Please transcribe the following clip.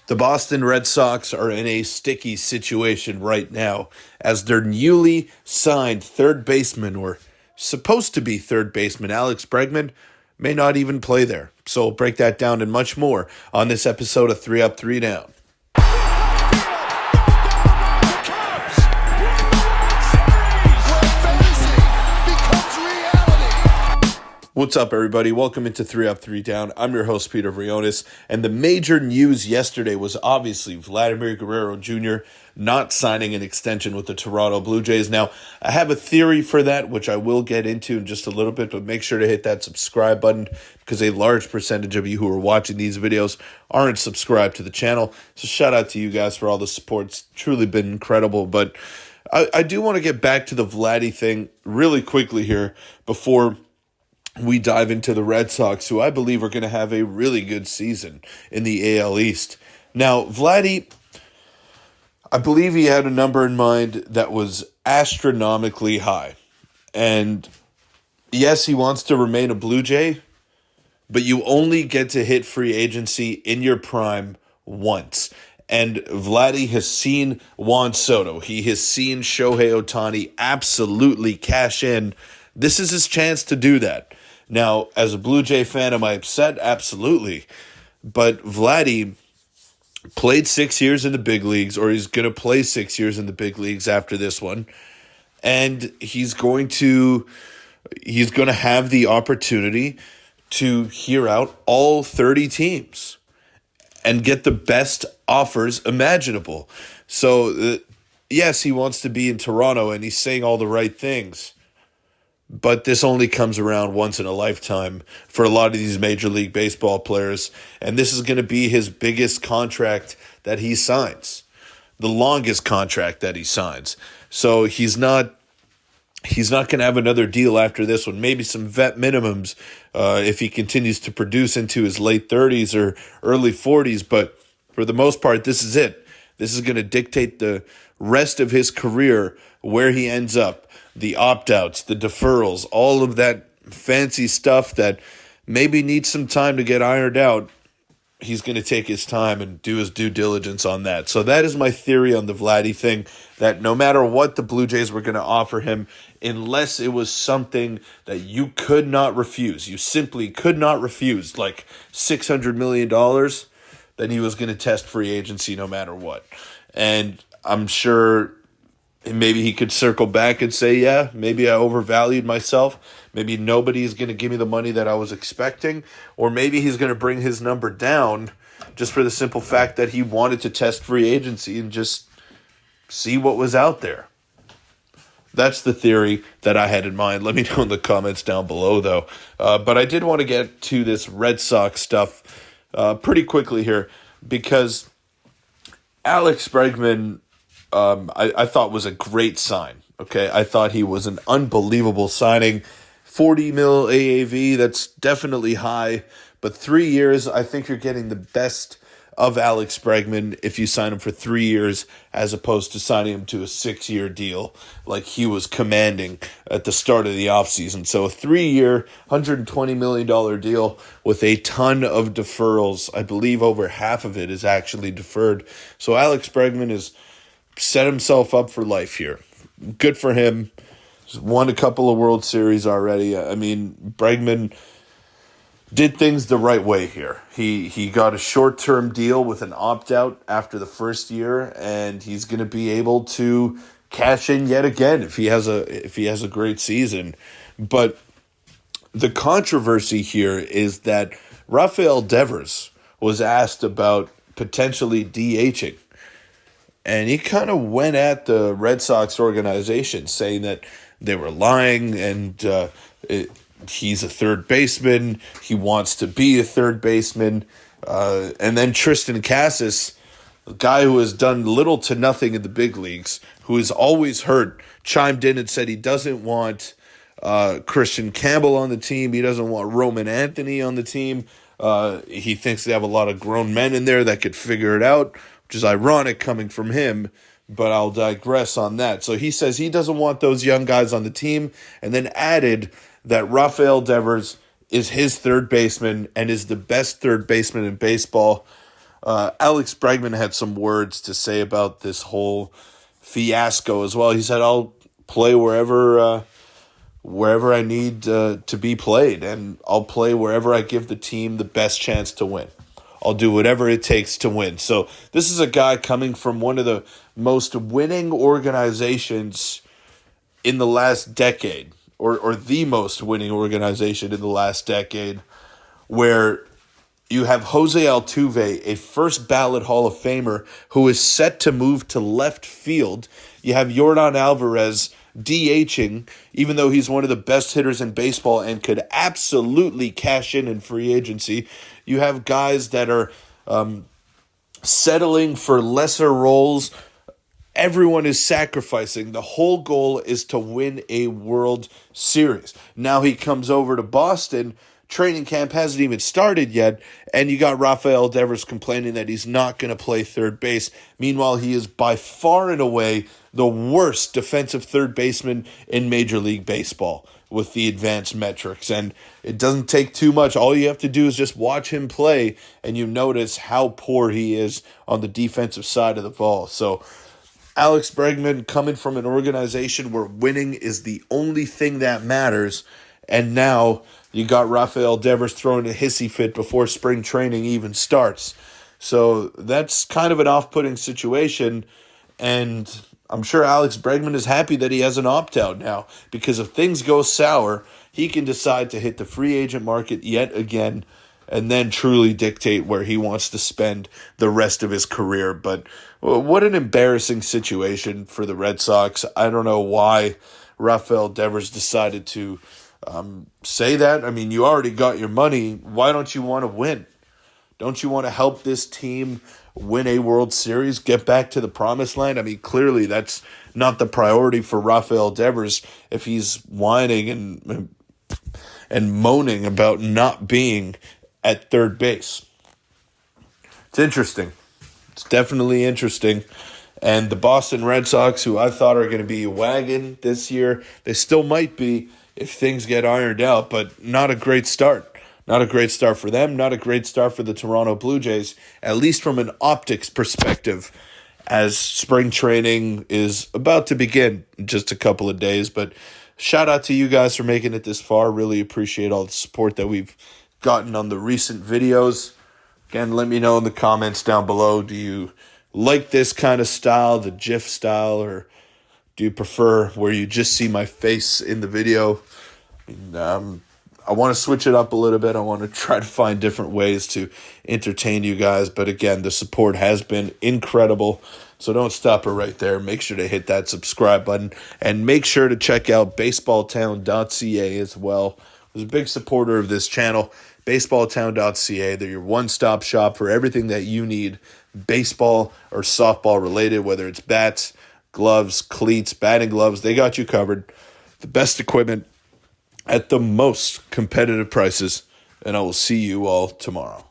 The Boston Red Sox are in a sticky situation right now as their newly signed third baseman, or supposed to be third baseman, Alex Bregman, may not even play there. So we'll break that down and much more on this episode of 3 Up, 3 Down. What's up, everybody? Welcome into 3 Up, 3 Down. I'm your host, Peter Briones, and the major news yesterday was obviously Vladimir Guerrero Jr. not signing an extension with the Toronto Blue Jays. Now, I have a theory for that, which I will get into in just a little bit, but make sure to hit that subscribe button because a large percentage of you who are watching these videos aren't subscribed to the channel. So shout out to you guys for all the support. It's truly been incredible, but I do want to get back to the Vladdy thing really quickly here before we dive into the Red Sox, who I believe are going to have a really good season in the AL East. Now, Vladdy, I believe he had a number in mind that was astronomically high. And yes, he wants to remain a Blue Jay, but you only get to hit free agency in your prime once. And Vladdy has seen Juan Soto. He has seen Shohei Ohtani absolutely cash in. This is his chance to do that. Now, as a Blue Jay fan, am I upset? Absolutely. But Vladdy played 6 years in the big leagues, or he's going to play 6 years in the big leagues after this one. And he's going to have the opportunity to hear out all 30 teams and get the best offers imaginable. So, yes, he wants to be in Toronto, and he's saying all the right things. But this only comes around once in a lifetime for a lot of these Major League Baseball players. And this is going to be his biggest contract that he signs, the longest contract that he signs. So he's not going to have another deal after this one. Maybe some vet minimums if he continues to produce into his late 30s or early 40s. But for the most part, this is it. This is going to dictate the rest of his career, where he ends up. The opt-outs, the deferrals, all of that fancy stuff that maybe needs some time to get ironed out. He's going to take his time and do his due diligence on that. So that is my theory on the Vladdy thing, that no matter what the Blue Jays were going to offer him, unless it was something that you could not refuse, you simply could not refuse, like $600 million, then he was going to test free agency no matter what. And I'm sure maybe he could circle back and say, yeah, maybe I overvalued myself. Maybe nobody's going to give me the money that I was expecting. Or maybe he's going to bring his number down just for the simple fact that he wanted to test free agency and just see what was out there. That's the theory that I had in mind. Let me know in the comments down below, though. But I did want to get to this Red Sox stuff pretty quickly here because Alex Bregman, I thought was a great sign. Okay, I thought he was an unbelievable signing. 40 mil AAV, that's definitely high. But 3 years, I think you're getting the best of Alex Bregman if you sign him for 3 years as opposed to signing him to a 6-year deal like he was commanding at the start of the offseason. So a 3-year, $120 million deal with a ton of deferrals. I believe over half of it is actually deferred. So Alex Bregman is set himself up for life here. Good for him. He's won a couple of World Series already. I mean, Bregman did things the right way here. He got a short-term deal with an opt-out after the first year, and he's going to be able to cash in yet again if he has a great season. But the controversy here is that Rafael Devers was asked about potentially DHing. And he kind of went at the Red Sox organization, saying that they were lying and he's a third baseman. He wants to be a third baseman. And then Tristan Casas, a guy who has done little to nothing in the big leagues, who is always hurt, chimed in and said he doesn't want Christian Campbell on the team. He doesn't want Roman Anthony on the team. He thinks they have a lot of grown men in there that could figure it out, which is ironic coming from him, but I'll digress on that. So he says he doesn't want those young guys on the team, and then added that Rafael Devers is his third baseman and is the best third baseman in baseball. Alex Bregman had some words to say about this whole fiasco as well. He said, "I'll play wherever I need to be played, and I'll play wherever I give the team the best chance to win. I'll do whatever it takes to win." So this is a guy coming from one of the most winning organizations in the last decade, or the most winning organization in the last decade, where you have Jose Altuve, a first ballot Hall of Famer, who is set to move to left field. You have Yordan Alvarez DHing, even though he's one of the best hitters in baseball and could absolutely cash in free agency. You have guys that are settling for lesser roles. Everyone is sacrificing. The whole goal is to win a World Series. Now he comes over to Boston. Training camp hasn't even started yet, and you got Rafael Devers complaining that he's not going to play third base. Meanwhile, he is by far and away the worst defensive third baseman in Major League Baseball with the advanced metrics. And it doesn't take too much. All you have to do is just watch him play, and you notice how poor he is on the defensive side of the ball. So Alex Bregman coming from an organization where winning is the only thing that matters, and now you got Rafael Devers throwing a hissy fit before spring training even starts. So that's kind of an off-putting situation, and I'm sure Alex Bregman is happy that he has an opt-out now, because if things go sour, he can decide to hit the free agent market yet again and then truly dictate where he wants to spend the rest of his career. But what an embarrassing situation for the Red Sox. I don't know why Rafael Devers decided to say that. I mean, you already got your money. Why don't you want to win? Don't you want to help this team win a World Series, get back to the promised land? I mean, clearly that's not the priority for Rafael Devers if he's whining and moaning about not being at third base. It's interesting. It's definitely interesting. And the Boston Red Sox, who I thought are going to be a wagon this year, they still might be if things get ironed out, but not a great start. Not a great start for them, not a great start for the Toronto Blue Jays, at least from an optics perspective, as spring training is about to begin in just a couple of days. But shout out to you guys for making it this far. Really appreciate all the support that we've gotten on the recent videos. Again, let me know in the comments down below, do you like this kind of style, the GIF style, or do you prefer where you just see my face in the video? I want to switch it up a little bit. I want to try to find different ways to entertain you guys. But again, the support has been incredible. So don't stop it right there. Make sure to hit that subscribe button. And make sure to check out baseballtown.ca as well. I was a big supporter of this channel. Baseballtown.ca. They're your one-stop shop for everything that you need baseball or softball related, whether it's bats, gloves, cleats, batting gloves. They got you covered. The best equipment at the most competitive prices, and I will see you all tomorrow.